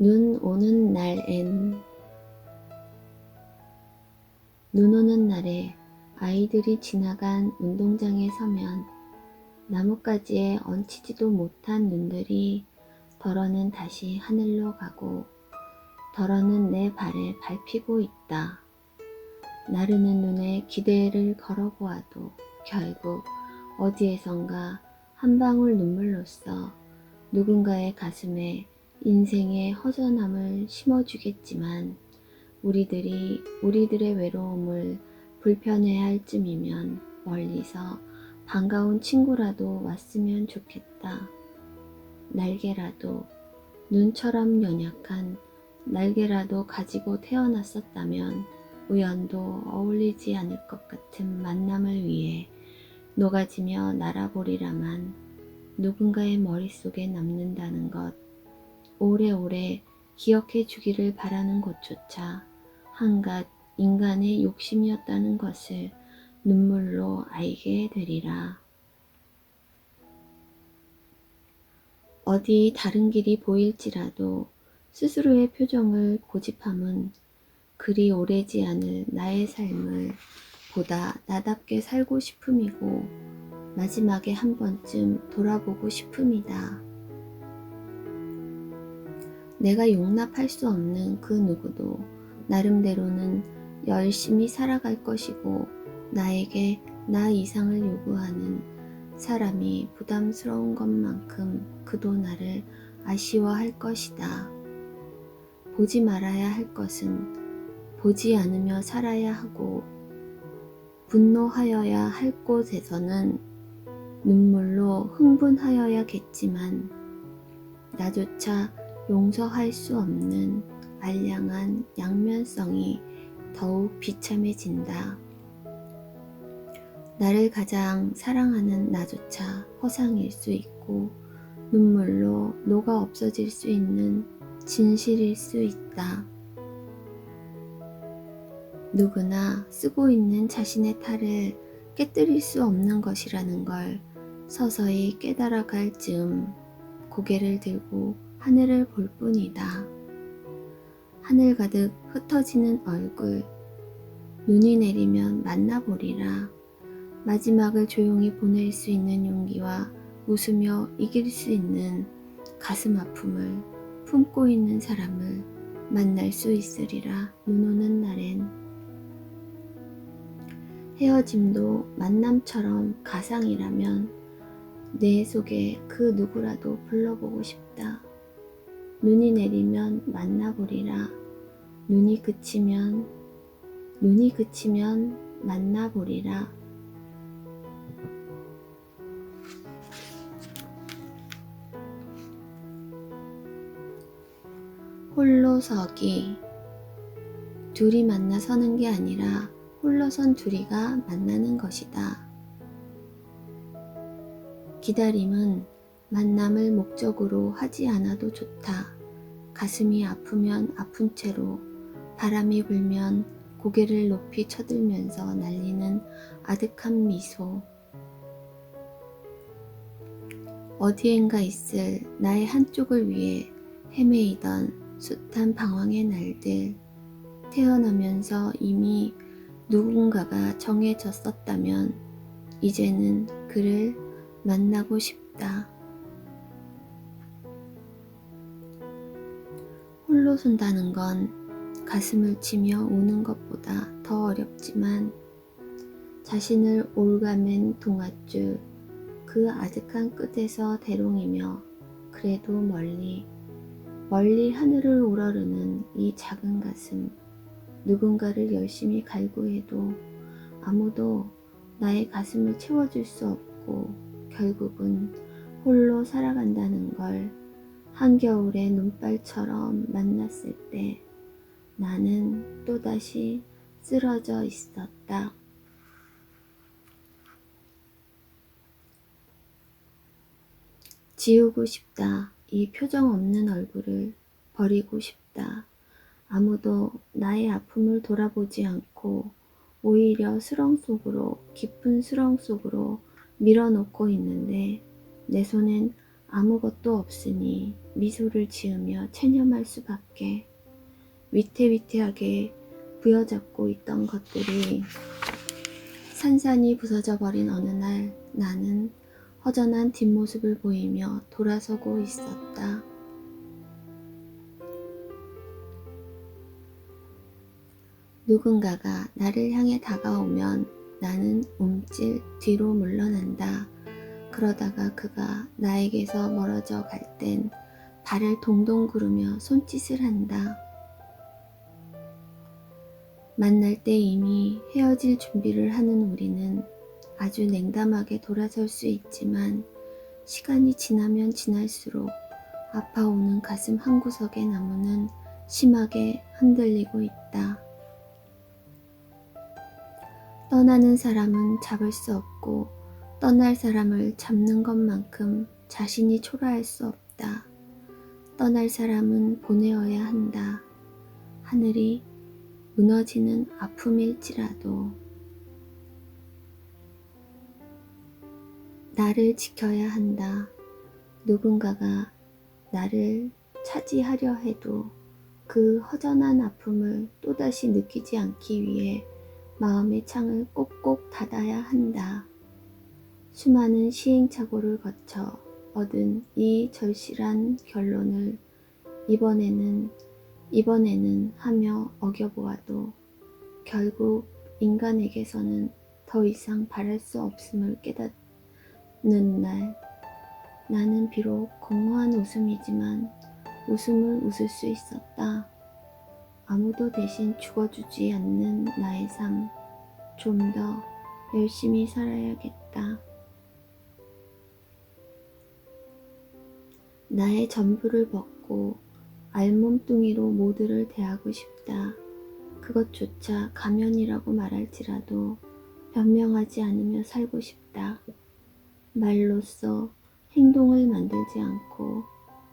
눈 오는 날엔 눈 오는 날에 아이들이 지나간 운동장에 서면 나뭇가지에 얹히지도 못한 눈들이 덜어는 다시 하늘로 가고 덜어는 내 발에 밟히고 있다. 나르는 눈에 기대를 걸어보아도 결국 어디에선가 한 방울 눈물로써 누군가의 가슴에 인생의 허전함을 심어주겠지만 우리들의 외로움을 불편해할 쯤이면 멀리서 반가운 친구라도 왔으면 좋겠다. 날개라도 눈처럼 연약한 날개라도 가지고 태어났었다면 우연도 어울리지 않을 것 같은 만남을 위해 녹아지며 날아보리라만 누군가의 머릿속에 남는다는 것, 오래오래 기억해 주기를 바라는 것조차 한갓 인간의 욕심이었다는 것을 눈물로 알게 되리라. 어디 다른 길이 보일지라도 스스로의 표정을 고집함은 그리 오래지 않을 나의 삶을 보다 나답게 살고 싶음이고 마지막에 한 번쯤 돌아보고 싶음이다. 내가 용납할 수 없는 그 누구도 나름대로는 열심히 살아갈 것이고 나에게 나 이상을 요구하는 사람이 부담스러운 것만큼 그도 나를 아쉬워할 것이다. 보지 말아야 할 것은 보지 않으며 살아야 하고 분노하여야 할 곳에서는 눈물로 흥분하여야겠지만 나조차 용서할 수 없는 알량한 양면성이 더욱 비참해진다. 나를 가장 사랑하는 나조차 허상일 수 있고 눈물로 녹아 없어질 수 있는 진실일 수 있다. 누구나 쓰고 있는 자신의 탈을 깨뜨릴 수 없는 것이라는 걸 서서히 깨달아갈 즈음 고개를 들고 하늘을 볼 뿐이다. 하늘 가득 흩어지는 얼굴, 눈이 내리면 만나보리라. 마지막을 조용히 보낼 수 있는 용기와 웃으며 이길 수 있는 가슴 아픔을 품고 있는 사람을 만날 수 있으리라. 눈 오는 날엔 헤어짐도 만남처럼 가상이라면 내 속에 그 누구라도 불러보고 싶다. 눈이 내리면 만나보리라. 눈이 그치면 만나보리라. 홀로 서기. 둘이 만나 서는 게 아니라 홀로 선 둘이가 만나는 것이다. 기다림은 만남을 목적으로 하지 않아도 좋다. 가슴이 아프면 아픈 채로 바람이 불면 고개를 높이 쳐들면서 날리는 아득한 미소. 어디엔가 있을 나의 한쪽을 위해 헤매이던 숱한 방황의 날들. 태어나면서 이미 누군가가 정해졌었다면 이제는 그를 만나고 싶다. 홀로 선다는 건 가슴을 치며 우는 것보다 더 어렵지만 자신을 올가맨 동아줄 그 아득한 끝에서 대롱이며 그래도 멀리 하늘을 우러르는 이 작은 가슴, 누군가를 열심히 갈구해도 아무도 나의 가슴을 채워줄 수 없고 결국은 홀로 살아간다는 걸 한겨울의 눈발처럼 만났을 때 나는 또다시 쓰러져 있었다. 지우고 싶다. 이 표정 없는 얼굴을 버리고 싶다. 아무도 나의 아픔을 돌아보지 않고 오히려 깊은 수렁 속으로 밀어넣고 있는데 내 손엔 아무것도 없으니 미소를 지으며 체념할 수밖에. 위태위태하게 부여잡고 있던 것들이 산산이 부서져 버린 어느 날 나는 허전한 뒷모습을 보이며 돌아서고 있었다. 누군가가 나를 향해 다가오면 나는 움찔 뒤로 물러난다. 그러다가 그가 나에게서 멀어져 갈 땐 발을 동동 구르며 손짓을 한다. 만날 때 이미 헤어질 준비를 하는 우리는 아주 냉담하게 돌아설 수 있지만 시간이 지나면 지날수록 아파오는 가슴 한구석의 나무는 심하게 흔들리고 있다. 떠나는 사람은 잡을 수 없고 떠날 사람을 잡는 것만큼 자신이 초라할 수 없다. 떠날 사람은 보내어야 한다. 하늘이 무너지는 아픔일지라도 나를 지켜야 한다. 누군가가 나를 차지하려 해도 그 허전한 아픔을 또다시 느끼지 않기 위해 마음의 창을 꼭꼭 닫아야 한다. 수많은 시행착오를 거쳐 얻은 이 절실한 결론을 이번에는 하며 어겨보아도 결국 인간에게서는 더 이상 바랄 수 없음을 깨닫는 날 나는 비록 공허한 웃음이지만 웃음을 웃을 수 있었다. 아무도 대신 죽어주지 않는 나의 삶, 좀 더 열심히 살아야겠다. 나의 전부를 벗고 알몸뚱이로 모두를 대하고 싶다. 그것조차 가면이라고 말할지라도 변명하지 않으며 살고 싶다. 말로써 행동을 만들지 않고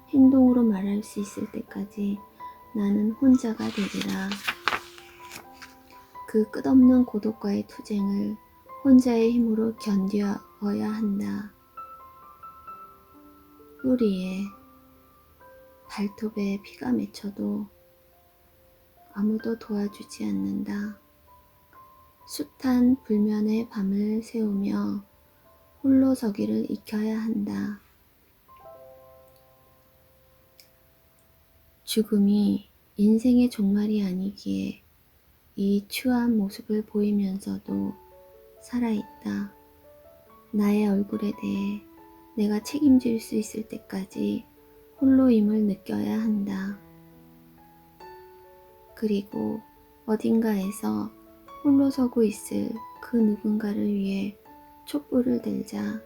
행동으로 말할 수 있을 때까지 나는 혼자가 되리라. 그 끝없는 고독과의 투쟁을 혼자의 힘으로 견뎌야 한다. 뿌리에 발톱에 피가 맺혀도 아무도 도와주지 않는다. 숱한 불면의 밤을 새우며 홀로 서기를 익혀야 한다. 죽음이 인생의 종말이 아니기에 이 추한 모습을 보이면서도 살아있다. 나의 얼굴에 대해 내가 책임질 수 있을 때까지 홀로임을 느껴야 한다. 그리고 어딘가에서 홀로 서고 있을 그 누군가를 위해 촛불을 들자.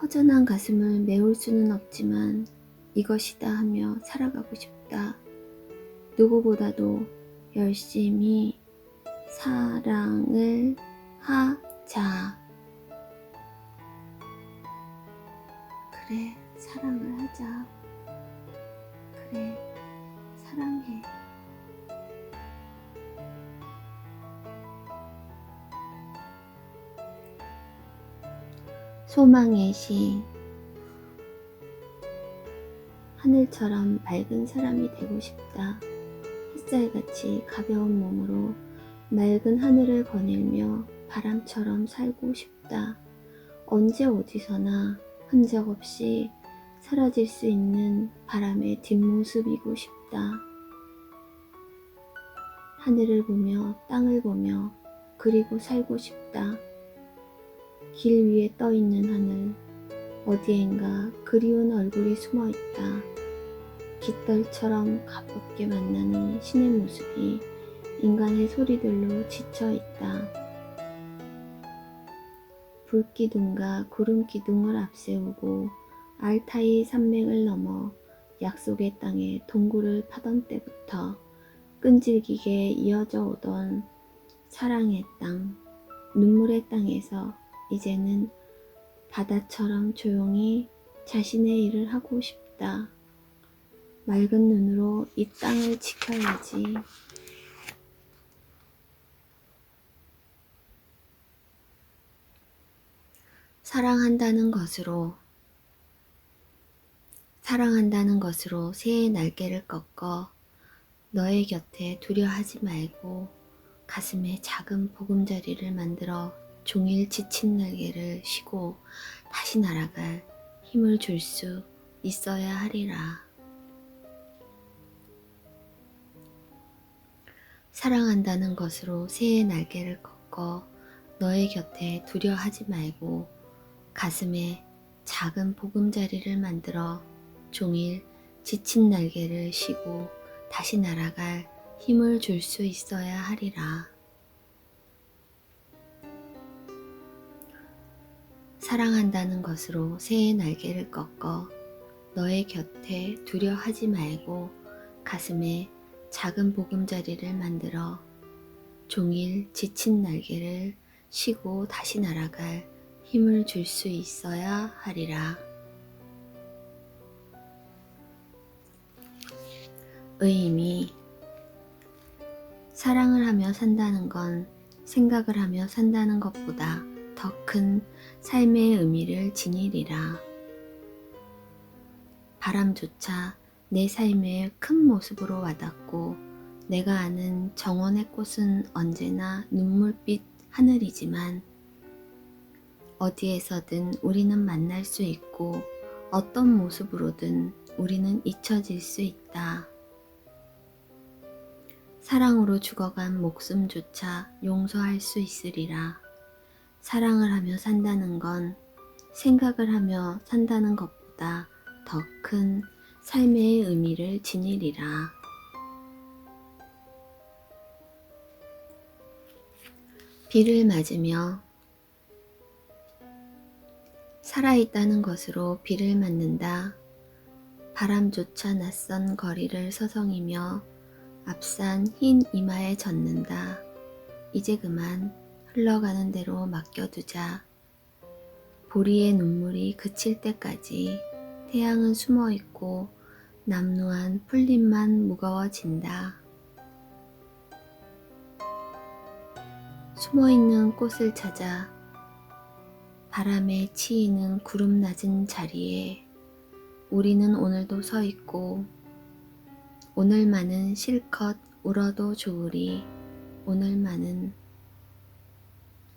허전한 가슴을 메울 수는 없지만 이것이다 하며 살아가고 싶다. 누구보다도 열심히 사랑을 하자. 그래, 사랑을 하자. 그래, 사랑해. 소망의 시. 하늘처럼 맑은 사람이 되고 싶다. 햇살같이 가벼운 몸으로 맑은 하늘을 거닐며 바람처럼 살고 싶다. 언제 어디서나 흔적 없이 사라질 수 있는 바람의 뒷모습이고 싶다. 하늘을 보며 땅을 보며 그리고 살고 싶다. 길 위에 떠 있는 하늘, 어디엔가 그리운 얼굴이 숨어 있다. 깃털처럼 가볍게 만나는 신의 모습이 인간의 소리들로 지쳐 있다. 불기둥과 구름기둥을 앞세우고 알타이 산맥을 넘어 약속의 땅에 동굴을 파던 때부터 끈질기게 이어져 오던 사랑의 땅, 눈물의 땅에서 이제는 바다처럼 조용히 자신의 일을 하고 싶다. 맑은 눈으로 이 땅을 지켜야지. 사랑한다는 것으로 사랑한다는 것으로 새의 날개를 꺾어 너의 곁에 두려워하지 말고 가슴에 작은 보금자리를 만들어 종일 지친 날개를 쉬고 다시 날아갈 힘을 줄 수 있어야 하리라. 사랑한다는 것으로 새의 날개를 꺾어 너의 곁에 두려워하지 말고 가슴에 작은 보금자리를 만들어 종일 지친 날개를 쉬고 다시 날아갈 힘을 줄 수 있어야 하리라. 사랑한다는 것으로 새의 날개를 꺾어 너의 곁에 두려워하지 말고 가슴에 작은 보금자리를 만들어 종일 지친 날개를 쉬고 다시 날아갈 힘을 줄 수 있어야 하리라. 의미. 사랑을 하며 산다는 건 생각을 하며 산다는 것보다 더 큰 삶의 의미를 지니리라. 바람조차 내 삶의 큰 모습으로 와닿고 내가 아는 정원의 꽃은 언제나 눈물빛 하늘이지만 어디에서든 우리는 만날 수 있고 어떤 모습으로든 우리는 잊혀질 수 있다. 사랑으로 죽어간 목숨조차 용서할 수 있으리라. 사랑을 하며 산다는 건 생각을 하며 산다는 것보다 더 큰 삶의 의미를 지니리라. 비를 맞으며. 살아있다는 것으로 비를 맞는다. 바람조차 낯선 거리를 서성이며 앞산 흰 이마에 젖는다. 이제 그만 흘러가는 대로 맡겨두자. 보리의 눈물이 그칠 때까지 태양은 숨어있고 남루한 풀잎만 무거워진다. 숨어있는 꽃을 찾아 바람에 치이는 구름 낮은 자리에 우리는 오늘도 서 있고 오늘만은 실컷 울어도 좋으리. 오늘만은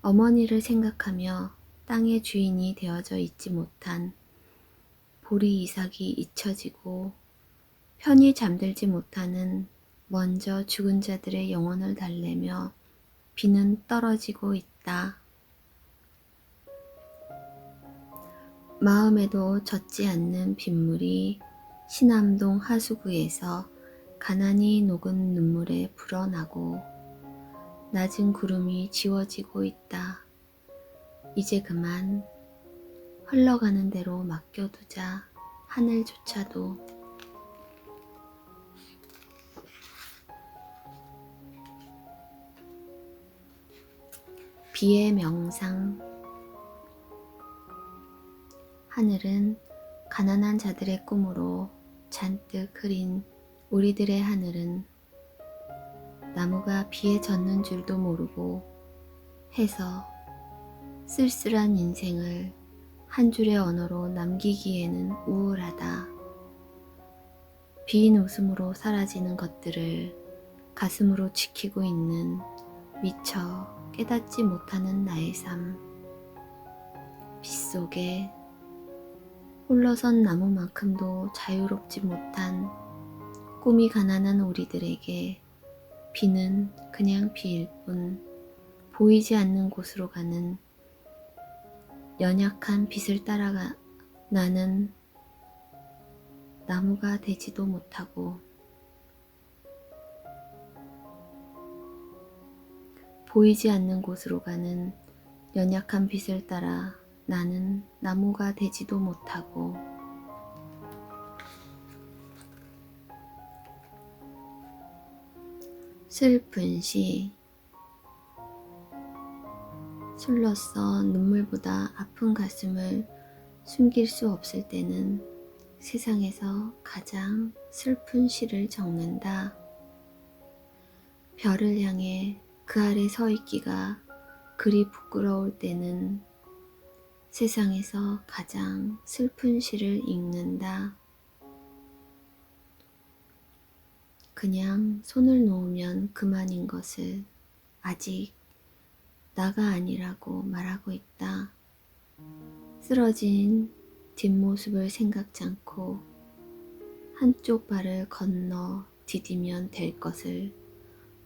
어머니를 생각하며 땅의 주인이 되어져 있지 못한 보리 이삭이 잊혀지고 편히 잠들지 못하는 먼저 죽은 자들의 영혼을 달래며 비는 떨어지고 있다. 마음에도 젖지 않는 빗물이 신암동 하수구에서 가난히 녹은 눈물에 불어나고 낮은 구름이 지워지고 있다. 이제 그만 흘러가는 대로 맡겨두자. 하늘조차도. 비의 명상. 하늘은 가난한 자들의 꿈으로 잔뜩 흐린 우리들의 하늘은 나무가 비에 젖는 줄도 모르고 해서 쓸쓸한 인생을 한 줄의 언어로 남기기에는 우울하다. 빈 웃음으로 사라지는 것들을 가슴으로 지키고 있는 미처 깨닫지 못하는 나의 삶. 빗속에 홀로선 나무만큼도 자유롭지 못한 꿈이 가난한 우리들에게 비는 그냥 비일 뿐 보이지 않는 곳으로 가는 연약한 빛을 따라가 나는 나무가 되지도 못하고 보이지 않는 곳으로 가는 연약한 빛을 따라 나는 나무가 되지도 못하고 슬픈 시. 술로써 눈물보다 아픈 가슴을 숨길 수 없을 때는 세상에서 가장 슬픈 시를 적는다. 별을 향해 그 아래 서 있기가 그리 부끄러울 때는 세상에서 가장 슬픈 시를 읽는다. 그냥 손을 놓으면 그만인 것을 아직 나가 아니라고 말하고 있다. 쓰러진 뒷모습을 생각지 않고 한쪽 발을 건너 디디면 될 것을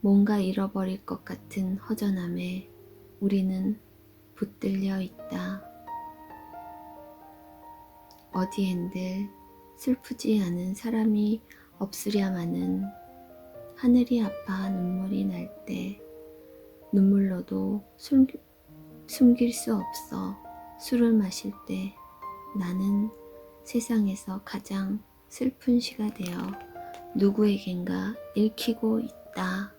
뭔가 잃어버릴 것 같은 허전함에 우리는 붙들려 있다. 어디엔들 슬프지 않은 사람이 없으랴마는 하늘이 아파 눈물이 날 때 눈물로도 숨길 수 없어 술을 마실 때 나는 세상에서 가장 슬픈 시가 되어 누구에겐가 읽히고 있다.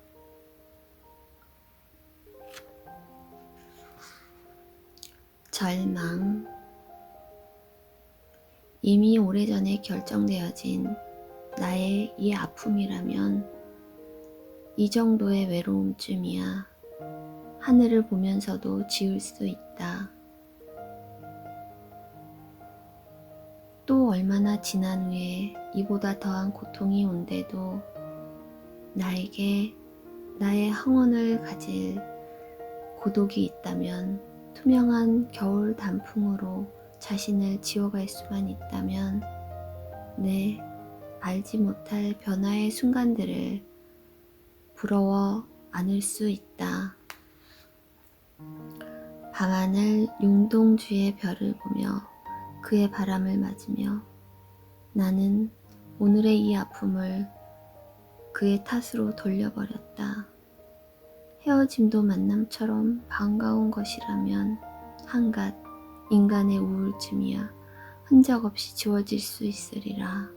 절망. 이미 오래전에 결정되어진 나의 이 아픔이라면 이 정도의 외로움쯤이야 하늘을 보면서도 지울 수 있다. 또 얼마나 지난 후에 이보다 더한 고통이 온데도 나에게 나의 항원을 가질 고독이 있다면, 투명한 겨울 단풍으로 자신을 지워갈 수만 있다면 내 알지 못할 변화의 순간들을 부러워 안을 수 있다. 밤하늘 용동주의 별을 보며 그의 바람을 맞으며 나는 오늘의 이 아픔을 그의 탓으로 돌려버렸다. 헤어짐도 만남처럼 반가운 것이라면 한갓 인간의 우울쯤이야 흔적 없이 지워질 수 있으리라.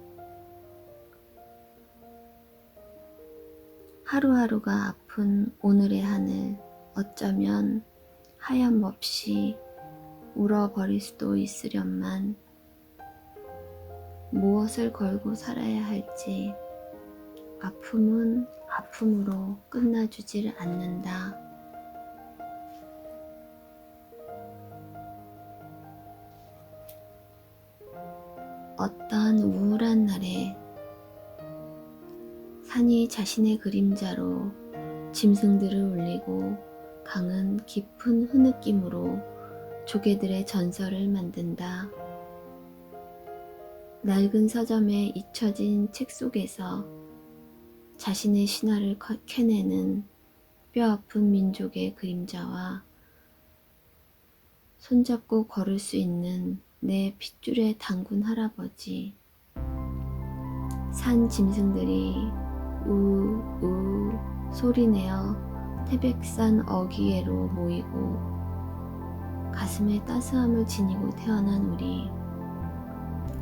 하루하루가 아픈 오늘의 하늘, 어쩌면 하염없이 울어버릴 수도 있으련만 무엇을 걸고 살아야 할지 아픔은 아픔으로 끝나주질 않는다. 어떤 우울한 날에 산이 자신의 그림자로 짐승들을 울리고 강은 깊은 흐느낌으로 조개들의 전설을 만든다. 낡은 서점에 잊혀진 책 속에서 자신의 신화를 캐내는 뼈아픈 민족의 그림자와 손잡고 걸을 수 있는 내 핏줄의 단군 할아버지, 산 짐승들이 우우 소리내어 태백산 어귀에로 모이고 가슴에 따스함을 지니고 태어난 우리,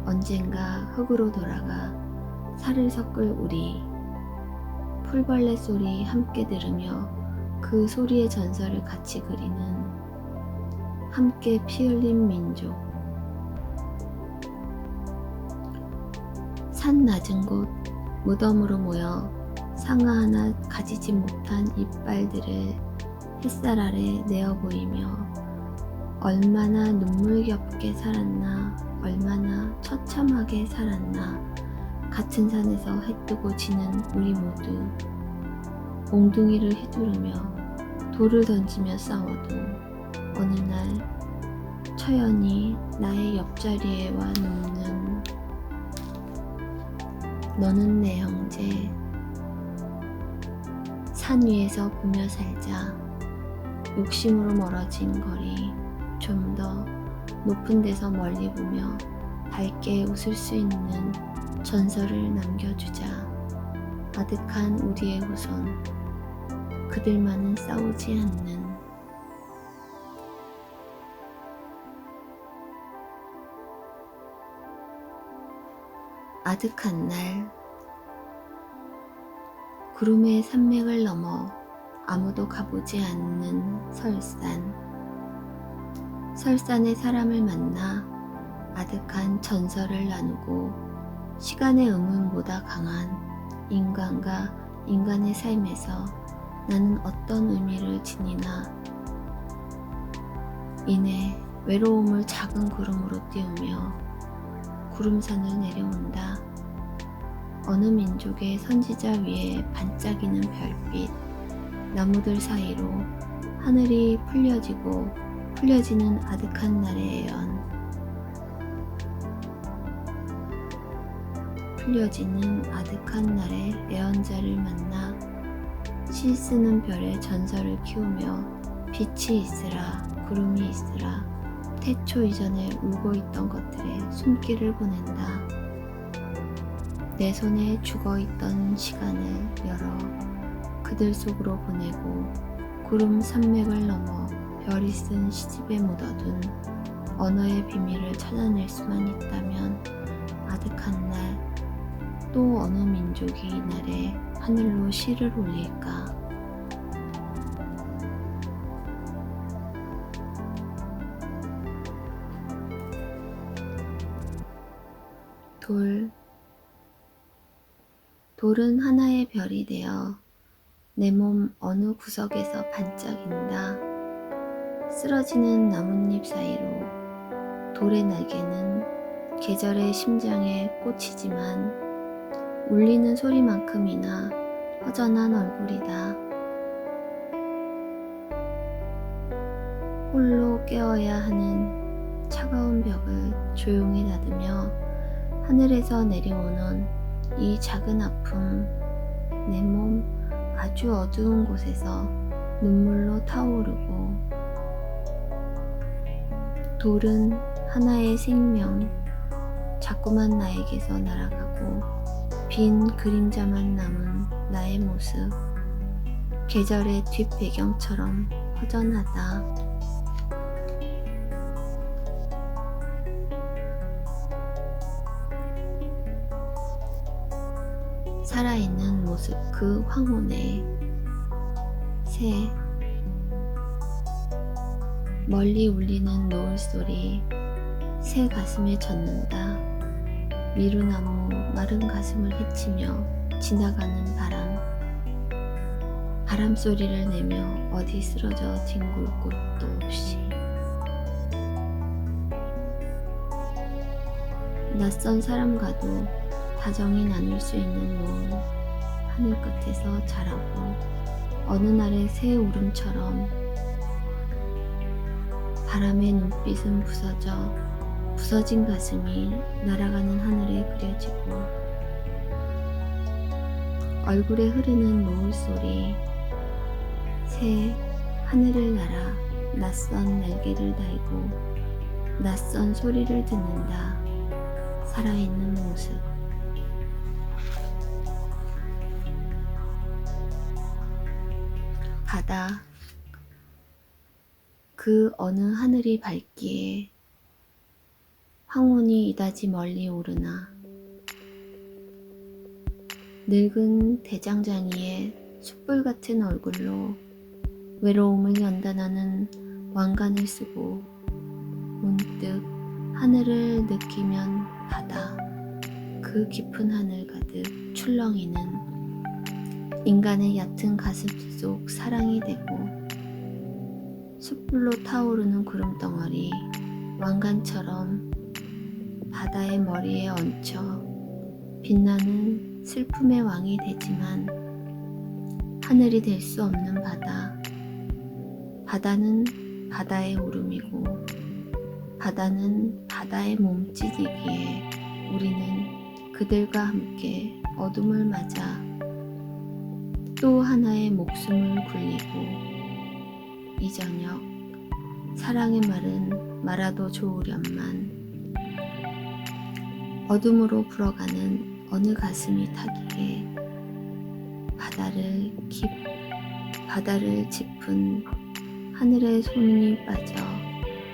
언젠가 흙으로 돌아가 살을 섞을 우리, 풀벌레 소리 함께 들으며 그 소리의 전설을 같이 그리는 함께 피 흘린 민족. 산 낮은 곳 무덤으로 모여 상아 하나 가지지 못한 이빨들을 햇살 아래 내어 보이며 얼마나 눈물겹게 살았나, 얼마나 처참하게 살았나. 같은 산에서 해 뜨고 지는 우리 모두 몽둥이를 휘두르며 돌을 던지며 싸워도 어느 날 처연히 나의 옆자리에 와 눕는 너는 내 형제. 산 위에서 보며 살자. 욕심으로 멀어진 거리, 좀 더 높은 데서 멀리 보며 밝게 웃을 수 있는 전설을 남겨주자. 아득한 우리의 후손, 그들만은 싸우지 않는. 아득한 날, 구름의 산맥을 넘어 아무도 가보지 않는 설산. 설산의 사람을 만나 아득한 전설을 나누고 시간의 의문보다 강한 인간과 인간의 삶에서 나는 어떤 의미를 지니나. 이내 외로움을 작은 구름으로 띄우며 구름산을 내려온다. 어느 민족의 선지자 위에 반짝이는 별빛, 나무들 사이로 하늘이 풀려지는 아득한 날의 예언, 풀려지는 아득한 날의 예언자를 만나 시 쓰는 별의 전설을 키우며 빛이 있으라 구름이 있으라 태초 이전에 울고 있던 것들의 손길을 보낸다. 내 손에 죽어있던 시간을 열어 그들 속으로 보내고 구름 산맥을 넘어 별이 쓴 시집에 묻어둔 언어의 비밀을 찾아낼 수만 있다면 아득한 날 또 어느 민족이 이날에 하늘로 시를 올릴까? 돌은 하나의 별이 되어 내 몸 어느 구석에서 반짝인다. 쓰러지는 나뭇잎 사이로 돌의 날개는 계절의 심장에 꽂히지만 울리는 소리만큼이나 허전한 얼굴이다. 홀로 깨어야 하는 차가운 벽을 조용히 닫으며 하늘에서 내려오는 이 작은 아픔, 내 몸 아주 어두운 곳에서 눈물로 타오르고 돌은 하나의 생명, 자꾸만 나에게서 날아가고 빈 그림자만 남은 나의 모습, 계절의 뒷배경처럼 허전하다. 살아있는 모습 그 황혼에 새, 멀리 울리는 노을 소리, 새 가슴에 젖는다. 미루나무 마른 가슴을 헤치며 지나가는 바람 소리를 내며 어디 쓰러져 뒹굴 곳도 없이 낯선 사람과도 다정히 나눌 수 있는 노을, 하늘 끝에서 자라고 어느 날의 새 울음처럼 바람의 눈빛은 부서진 가슴이 날아가는 하늘에 그려지고 얼굴에 흐르는 노을 소리, 새 하늘을 날아 낯선 날개를 달고 낯선 소리를 듣는다. 살아있는 모습. 바다. 그 어느 하늘이 밝기에 황혼이 이다지 멀리 오르나 늙은 대장장이의 숯불 같은 얼굴로 외로움을 연단하는 왕관을 쓰고 문득 하늘을 느끼면 바다, 그 깊은 하늘 가득 출렁이는 인간의 얕은 가슴 속 사랑이 되고 숯불로 타오르는 구름덩어리 왕관처럼 바다의 머리에 얹혀 빛나는 슬픔의 왕이 되지만 하늘이 될 수 없는 바다. 바다는 바다의 울음이고 바다는 바다의 몸짓이기에 우리는 그들과 함께 어둠을 맞아 또 하나의 목숨을 굴리고 이 저녁 사랑의 말은 말아도 좋으련만 어둠으로 불어가는 어느 가슴이 타기에 바다를 짚은 하늘의 손이 빠져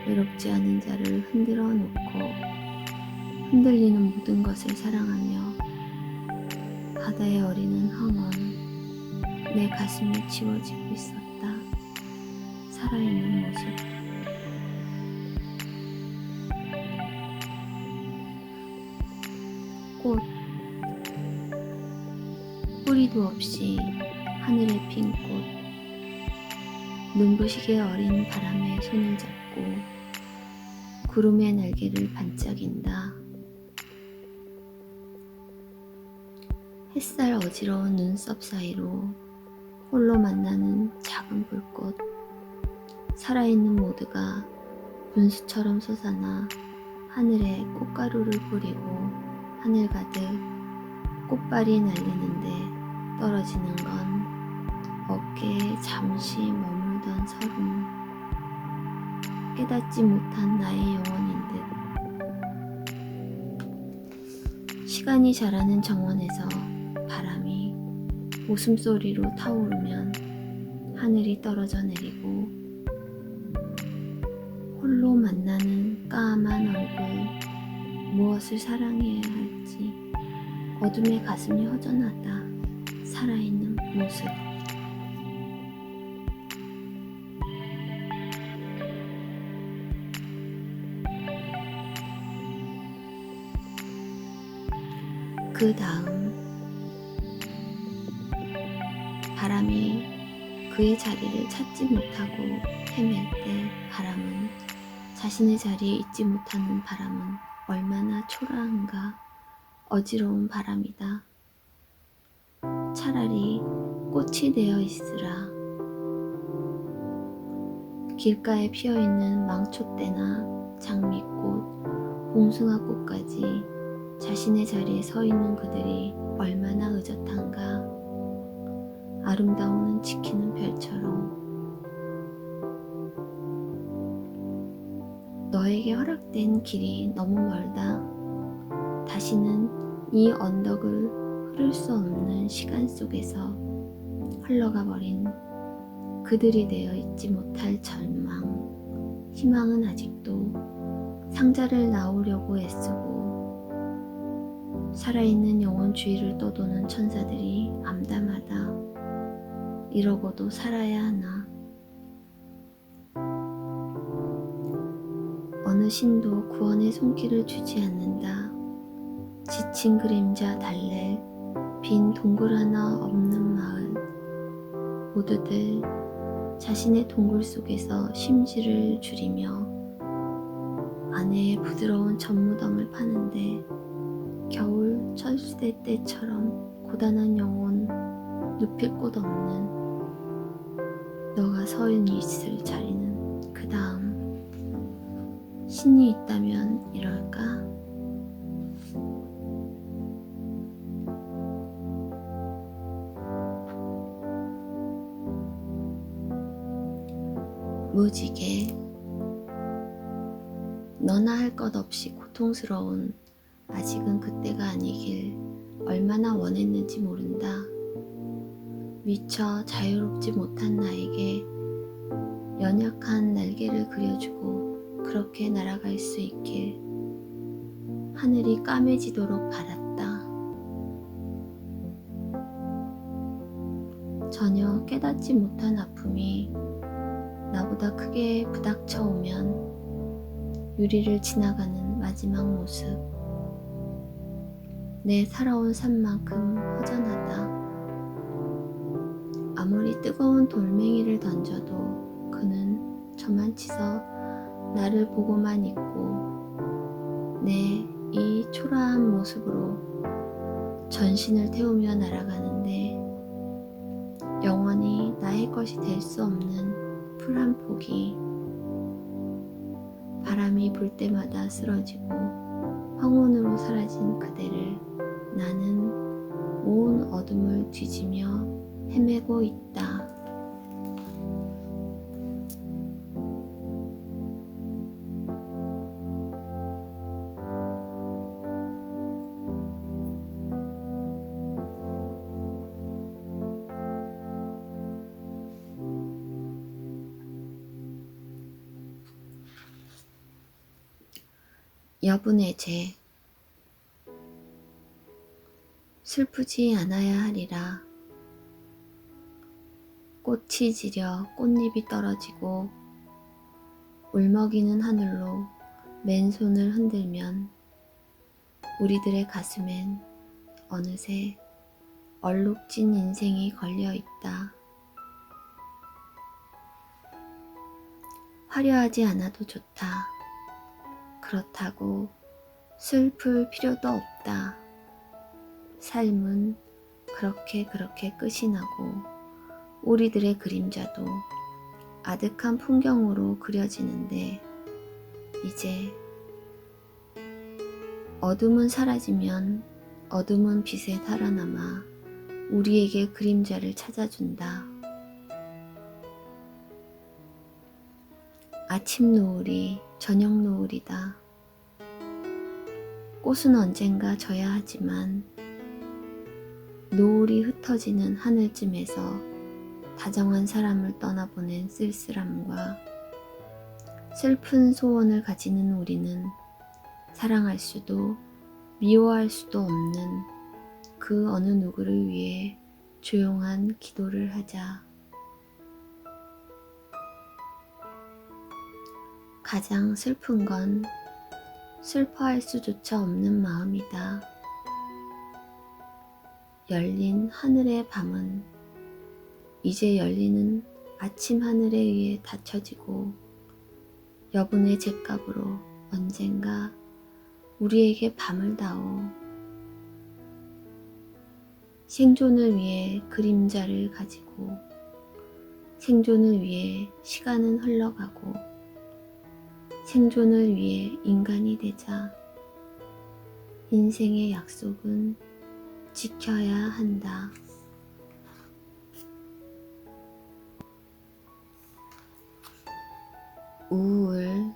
외롭지 않은 자를 흔들어 놓고 흔들리는 모든 것을 사랑하며 바다에 어리는 황혼 내 가슴에 지워지고 있었다. 살아있는 모습. 꽃, 뿌리도 없이 하늘에 핀 꽃, 눈부시게 어린 바람에 손을 잡고 구름의 날개를 반짝인다. 햇살 어지러운 눈썹 사이로 홀로 만나는 작은 불꽃, 살아있는 모드가 분수처럼 솟아나 하늘에 꽃가루를 뿌리고 하늘 가득 꽃발이 날리는데 떨어지는 건 어깨에 잠시 머물던 설움, 깨닫지 못한 나의 영혼인 듯. 시간이 자라는 정원에서 바람이 웃음소리로 타오르면 하늘이 떨어져 내리고 홀로 만나는 까만 얼굴, 무엇을 사랑해야 할지 어둠의 가슴이 허전하다. 살아있는 모습. 그 다음 바람이 그의 자리를 찾지 못하고 헤맬 때 바람은 자신의 자리에 있지 못하는 바람은 얼마나 초라한가. 어지러운 바람이다. 차라리 꽃이 되어 있으라. 길가에 피어있는 망초대나 장미꽃, 봉숭아꽃까지 자신의 자리에 서 있는 그들이 얼마나 의젓한가. 아름다움은 지키는 별처럼. 너에게 허락된 길이 너무 멀다. 다시는 이 언덕을 흐를 수 없는 시간 속에서 흘러가 버린 그들이 되어 있지 못할 절망. 희망은 아직도 상자를 낳으려고 애쓰고 살아있는 영혼 주위를 떠도는 천사들이 암담하다. 이러고도 살아야 하나. 어느 신도 구원의 손길을 주지 않는다. 지친 그림자 달랠 빈 동굴 하나 없는 마을. 모두들 자신의 동굴 속에서 심지를 줄이며 아내의 부드러운 젖무덤을 파는데 겨울 철새 때처럼 고단한 영혼 눕힐 곳 없는 너가 서 있을 자리는 그 다음 신이 있다면 이럴까? 무지개. 너나 할 것 없이 고통스러운 아직은 그때가 아니길 얼마나 원했는지 모른다. 미처 자유롭지 못한 나에게 연약한 날개를 그려주고 그렇게 날아갈 수 있길 하늘이 까매지도록 바랐다. 전혀 깨닫지 못한 아픔이 나보다 크게 부닥쳐오면 유리를 지나가는 마지막 모습. 내 살아온 삶만큼 허전하다. 아무리 뜨거운 돌멩이를 던져도 그는 저만치서 나를 보고만 있고 내 이 초라한 모습으로 전신을 태우며 날아가는데 영원히 나의 것이 될 수 없는 풀 한 폭이 바람이 불 때마다 쓰러지고 황혼으로 사라진 그대를 나는 온 어둠을 뒤지며 헤매고 있다. 여분의 죄. 슬프지 않아야 하리라. 꽃이 지려 꽃잎이 떨어지고 울먹이는 하늘로 맨손을 흔들면 우리들의 가슴엔 어느새 얼룩진 인생이 걸려있다. 화려하지 않아도 좋다. 그렇다고 슬플 필요도 없다. 삶은 그렇게 끝이 나고 우리들의 그림자도 아득한 풍경으로 그려지는데 이제 어둠은 사라지면 어둠은 빛에 살아남아 우리에게 그림자를 찾아준다. 아침 노을이 저녁 노을이다. 꽃은 언젠가 져야 하지만 노을이 흩어지는 하늘쯤에서 다정한 사람을 떠나보낸 쓸쓸함과 슬픈 소원을 가지는 우리는 사랑할 수도 미워할 수도 없는 그 어느 누구를 위해 조용한 기도를 하자. 가장 슬픈 건 슬퍼할 수조차 없는 마음이다. 열린 하늘의 밤은 이제 열리는 아침 하늘에 의해 닫혀지고 여분의 죗값으로 언젠가 우리에게 밤을 다오. 생존을 위해 그림자를 가지고 생존을 위해 시간은 흘러가고 생존을 위해 인간이 되자. 인생의 약속은 지켜야 한다. 우울.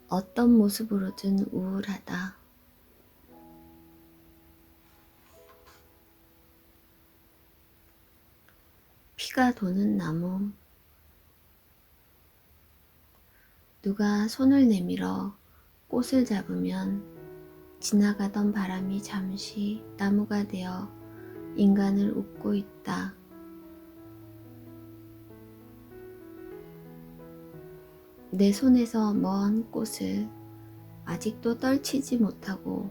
어떤 모습으로든 우울하다. 피가 도는 나무. 누가 손을 내밀어 꽃을 잡으면 지나가던 바람이 잠시 나무가 되어 인간을 웃고 있다. 내 손에서 먼 꽃을 아직도 떨치지 못하고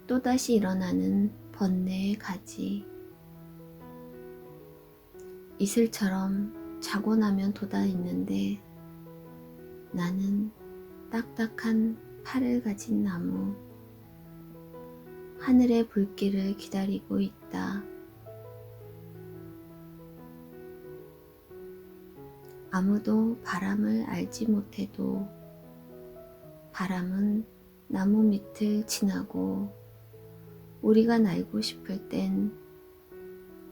또다시 일어나는 번뇌의 가지. 이슬처럼 자고 나면 돋아있는데 나는 딱딱한 팔을 가진 나무. 하늘의 불길을 기다리고 있다. 아무도 바람을 알지 못해도 바람은 나무 밑을 지나고 우리가 날고 싶을 땐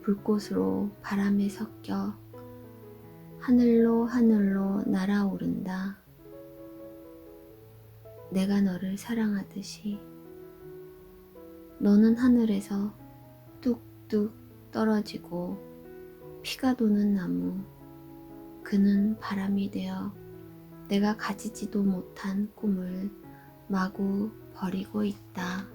불꽃으로 바람에 섞여 하늘로 날아오른다. 내가 너를 사랑하듯이 너는 하늘에서 뚝뚝 떨어지고 피가 도는 나무. 그는 바람이 되어 내가 가지지도 못한 꿈을 마구 버리고 있다.